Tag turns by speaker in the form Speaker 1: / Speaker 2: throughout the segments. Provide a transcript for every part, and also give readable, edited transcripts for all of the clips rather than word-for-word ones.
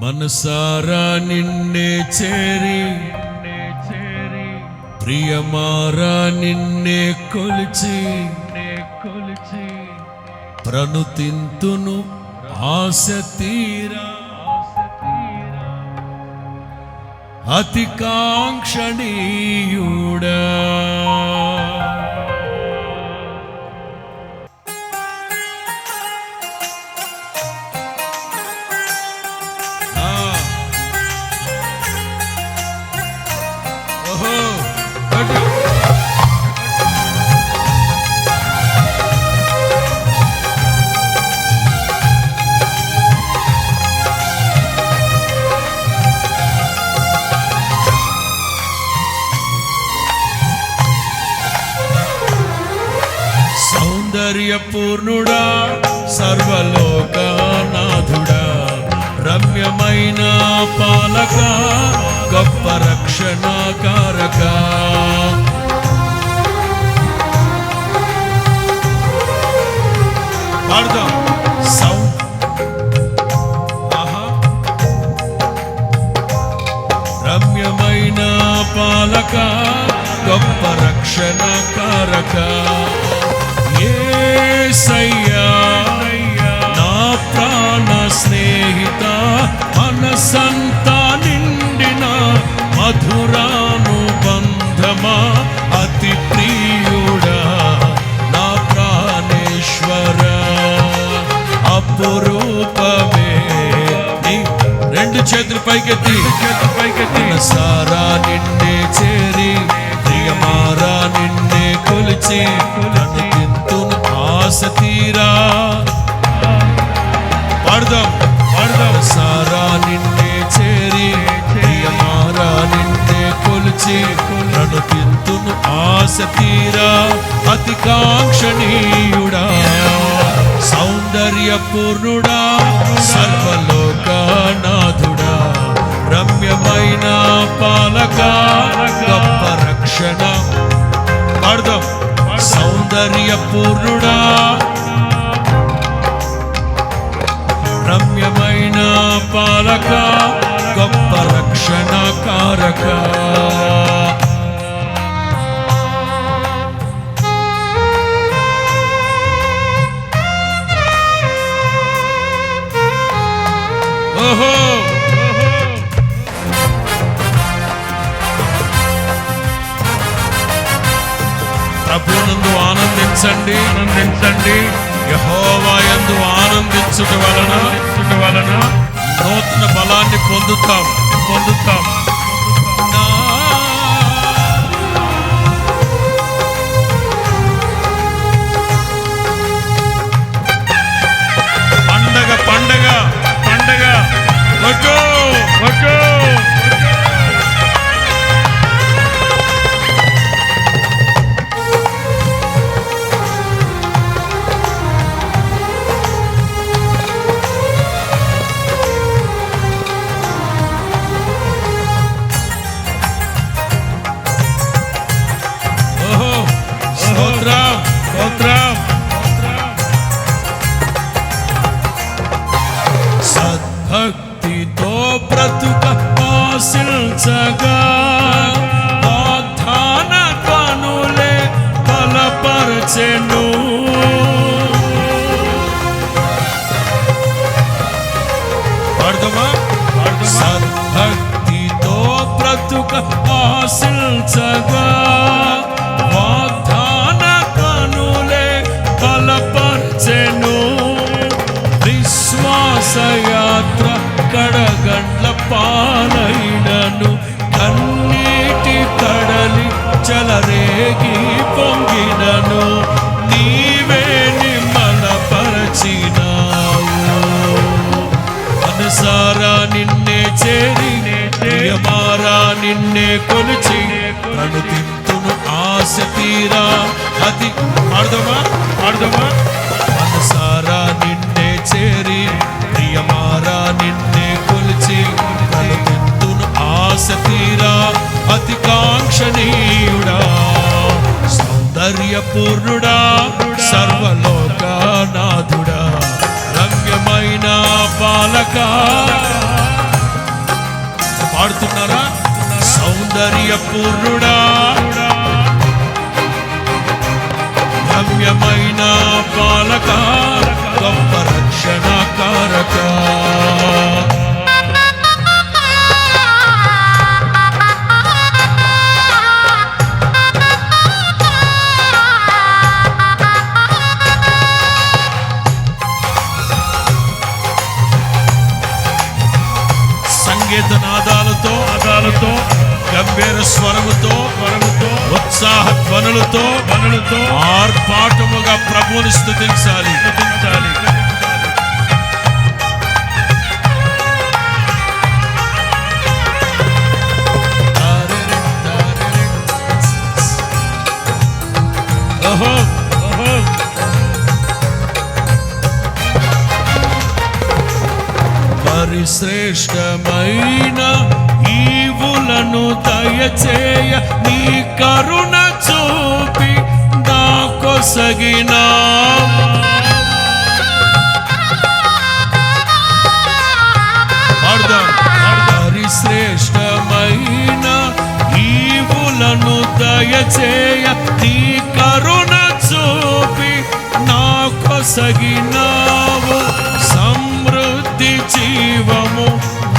Speaker 1: మనసారా నిన్నే చేరి ప్రియమారా నిన్నే కొలిచి ప్రణుతింతును ఆశ తీరా అతి కాంక్షణీయుడా. సౌందర్యపూర్ణుడా సర్వలోకనాథుడా రమ్యమైన పాలక గొప్ప రక్షణకారక రమ్యమైన పాలక గొప్ప రక్షణకారక యేసయ్యా నా ప్రాణ స్నేహిత మనసంతా నిండిన మధురానుబంధమా అతి ప్రియుడా నా ప్రాణేశ్వర అపురూపమే. రెండు చేతులు పైకెత్తి సారా నిన్నే చేరి ప్రియమారా నిన్నే కొలిచి ఆశ తీరా పాడదాం సారా నిన్నే చేరి ప్రియమారా నిన్నే కొలిచి ప్రణుతింతును ఆశ తీరా అతి కాంక్షణీయుడా సౌందర్యపూర్ణుడా సర్వలోకనాథుడా రమ్యమైన పాలక గొప్ప రక్షణ పాడదాం. సౌందర్యపూర్ణుడా రమ్యమైన పాలక గొప్ప రక్షణకారక ఓహో ప్రభునందు ఆనందించండి యెహోవా యందు ఆనందించుట వలన నూతన బలాన్ని పొందుతాం. పండగ వచ్చో సద్భక్తితో బ్రతుక ఆశించగా వాగ్దాన కనులే బలపరచెను. సద్భక్తితో బ్రతుక ఆశించగా వాగ్దాన కనులే బలపరచెను. విశ్వాసయాత్ర కడగండ్ల పాలైనను కన్నీటి కడలి చలరేగి పొంగినను నీవే నిమ్మలపరచినావు. మనసారా నిన్నే చేరి ప్రియమారా నిన్నే కొలిచి ప్రణుతింతును ఆశ తీరా అతి పాడదమా మనసారా నిన్నే చేరి ప్రియమారా నిన్నే కొలిచి ప్రణుతింతును ఆశ తీరా అతి కాంక్షణీయుడా సౌందర్యపూర్ణుడా సర్వలోకనాథుడా రమ్యమైన పాలక సౌందర్య పూర్ణుడా, రమ్యమైన పాలక, గొప్ప రక్షణ కారక. సంగీత నాదాలతో గంభీర స్వరముతో ఉత్సాహ ధ్వనులతో ఆర్పాటముగా ప్రభువుని స్తుతించాలి. ఓహో పరిశ్రేష్టమైన ఈవులను దయచేయ నీ కరుణ చూపి నా కొసగిన పరిశ్రేష్టమైన ఈవులను దయచేయ నీ కరుణ చూపి నా కొసగినావు. సమృద్ధి జీవము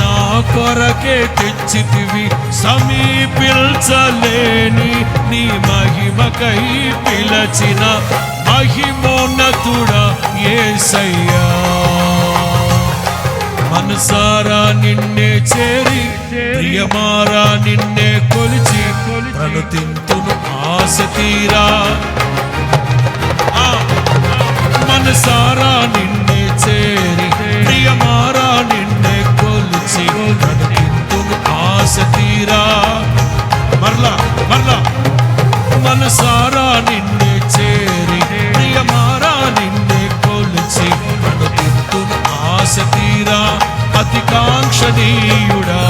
Speaker 1: నా కొరకే తెచ్చితివి, సమీపించలేని నీ మహిమకై పిలచిన మహిమోన్నతుడా యేసయ్యా. మనసారా నిన్నే చేరి ప్రియమారా నిన్నే కొలిచి ప్రణుతింతును ఆశ తీరా. మనసారా నిన్నే చేరి ప్రియమారా నిన్నే కొలిచి ప్రణుతింతును ఆశ తీరా. మరలా మనసారా నిన్నే చేరి ప్రియమారా నిన్నే కొలిచి ప్రణుతింతును ఆశ తీరా. అతి కాంక్షణీయుడా,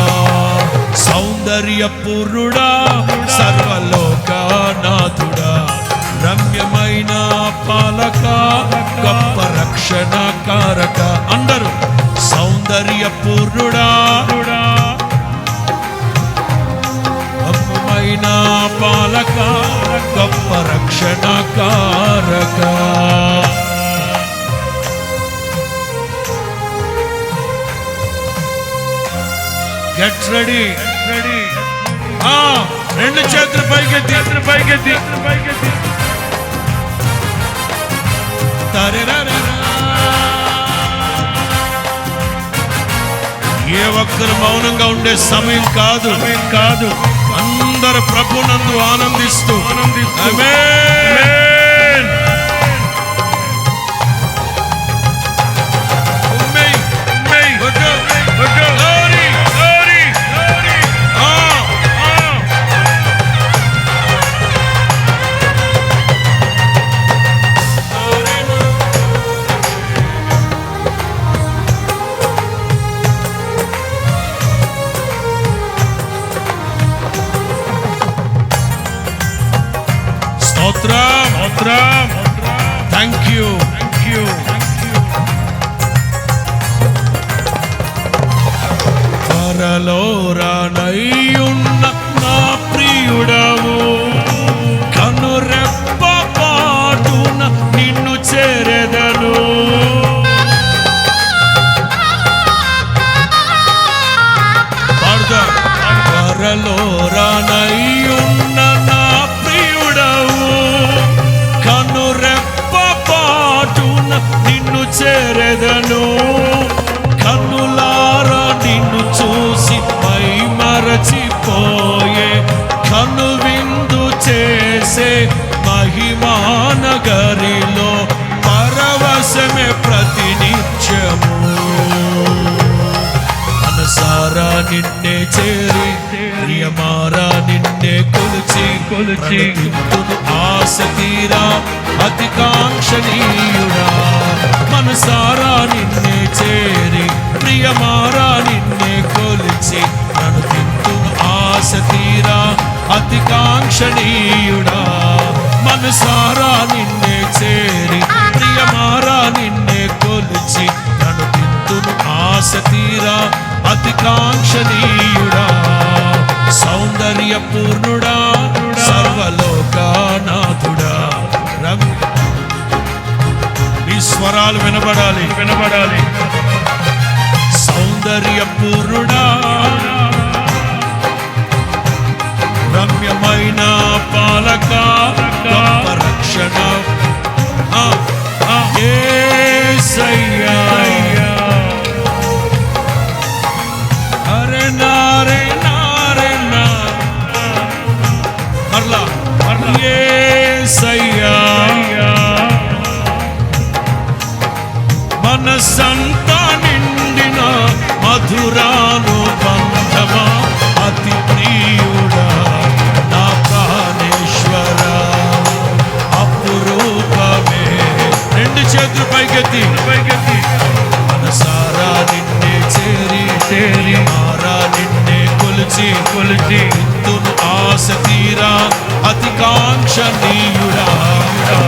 Speaker 1: సౌందర్య పూర్ణుడా, సర్వలోకనాథుడా, రమ్యమైన పాలక, గొప్ప రక్షణ కారక. అందరూ సౌందర్య పూర్ణుడా, రమ్యమైన పాలక, గొప్ప రక్షణ కారక. Get ready. రెండు చేతులు పైకెత్తి ఏ ఒక్కరు మౌనంగా ఉండే సమయం కాదు. అందరు ప్రభునందు ఆనందిస్తూ ఆమేన్. Thank you. త్వరలో రానయ్యున్న నా ప్రియుడవు, కనురెప్ప పాటున నిన్ను చేరెదను. త్వరలో రానయ్యున్న నా ప్రియుడవు, కనురెప్ప పాటున నిన్ను చేరెదను. కన్నులారా నిన్ను చూసి మై మరచిపోయే, కను విందు చేసే మహిమానగరిలో పరవశమే ప్రతినిత్యము. మనసారా నిన్నే చేరి ప్రియమారా నిన్నే కొలిచి ప్రణుతింతును ఆశ తీరా. అతి కాంక్షణీయుడా, మనసారా నిన్నే చేరి ప్రియమారా నిన్నే కొలిచి ప్రణుతింతును ఆశ తీరా. అతి కాంక్షణీయుడా, మనసారా నిన్నే చేరి ప్రియమారా నిన్నే కొలిచి ప్రణుతింతును ఆశ తీరా. అతి కాంక్షణీయుడా, సౌందర్య సౌందర్య పూర్ణుడా సర్వలోకనాథుడా. ఈ స్వరాలు వినబడాలి వినబడాలి. సౌందర్య పూర్ణుడా రమ్యమైన పాలక గొప్ప రక్షణ యేసయ్యా. అరే నారే నారే నా మరలా యేసయ్యా. మనసంతా నిండిన మధురానుబంధమా అతి ప్రియుడా నా ప్రాణేశ్వర అపురూపమే. రెండు చేతులు పైకెత్తి మనసారా నిన్నే చేరి మారా నిన్నే కొలిచి ఇంతును ఆశ తీరా అతి కాంక్షణీయుడా.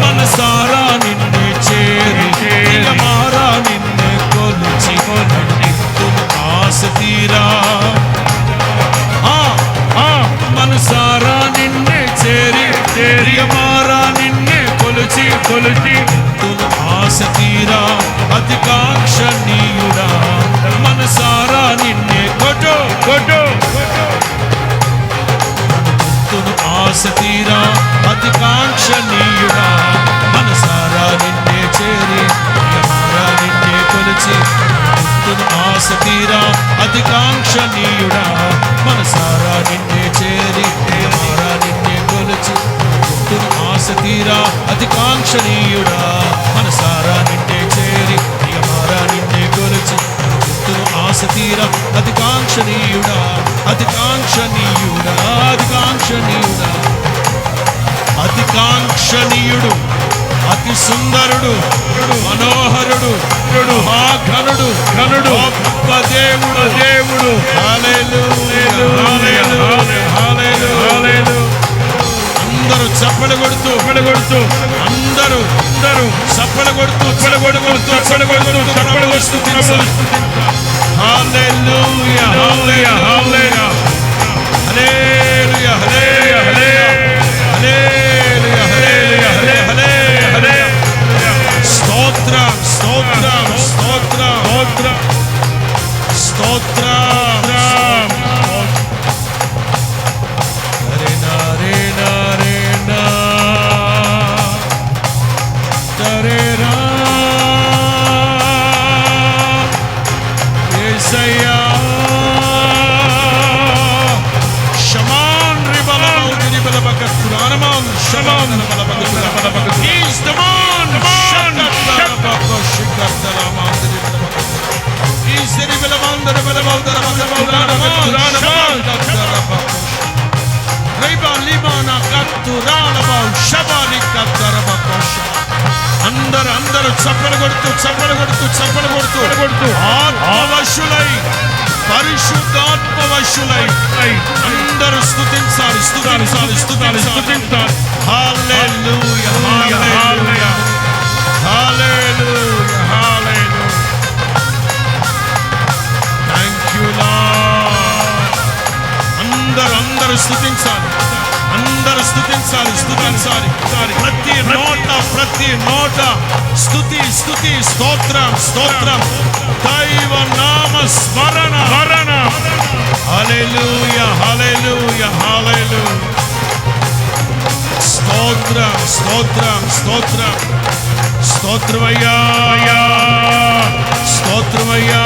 Speaker 1: మనసారా నిన్నే చేరి మారా నిన్నే కొలిచి ఇంతును ఆశ తీరా. మనసారా నిన్నే చేరి మారా నిన్నే కొలిచి ఇంతును ఆశ తీరా అతి కాంక్షణీయుడా. మనసారా నిన్నే కొట్టు ఆశ తీరా అతి కాంక్షణీయుడా. మనసారా నిన్నే చేరి మారా నిన్నే కొలిచి ఆశ తీరా అతి కాంక్షణీయుడా. మనసారా నిన్నే చేరి మారా నిన్నే కొలిచి ఆశ తీరా అతి కాంక్షణీయుడా. మనసారా నిన్నే చేరి మారా నిన్నే కొలిచి ఆశ తీరా అతి కాంక్షణీయుడా. అతి కాంక్షణీయుడా అతి కాంక్షణీయుడా. అతి కాంక్షణీయుడు అతి సుందరుడు మనోహరుడు మహాఘనుడు గొప్ప దేవుడు. అందరూ చప్పలు కొడుతూ అందరూ చప్పలు కొడుతూ హల్లెలూయా హల్లెలూయా హల్లెలూయా హల్లెలూయా హల్లెలూయా హల్లెలూయా. స్తోత్రం స్తోత్రం స్తోత్రం స్తోత్రం. హరే నారే నారే నా హరే రా యేసయ్యా. షమాన్ రిబలౌది రిబలబకత్ కురానమాన్ షమాన్ బలబకత్. He's the man. He's the అందరూ చప్పలు కొడుతూ ఆత్మవశులై పరిశుద్ధాత్మవశులై అందరూ స్తుతించాలి. Hallelujah hallelujah hallelujah hallelujah. Thank you Lord. అందరూ స్తుతించాలి. ప్రతి నోట స్తుతి స్తోత్రం దైవ నామ స్మరణ. హల్లెలూయా హల్లెలూయా హల్లెలూయా. స్తోత్రమయ్యా స్తోత్రమయ్యా.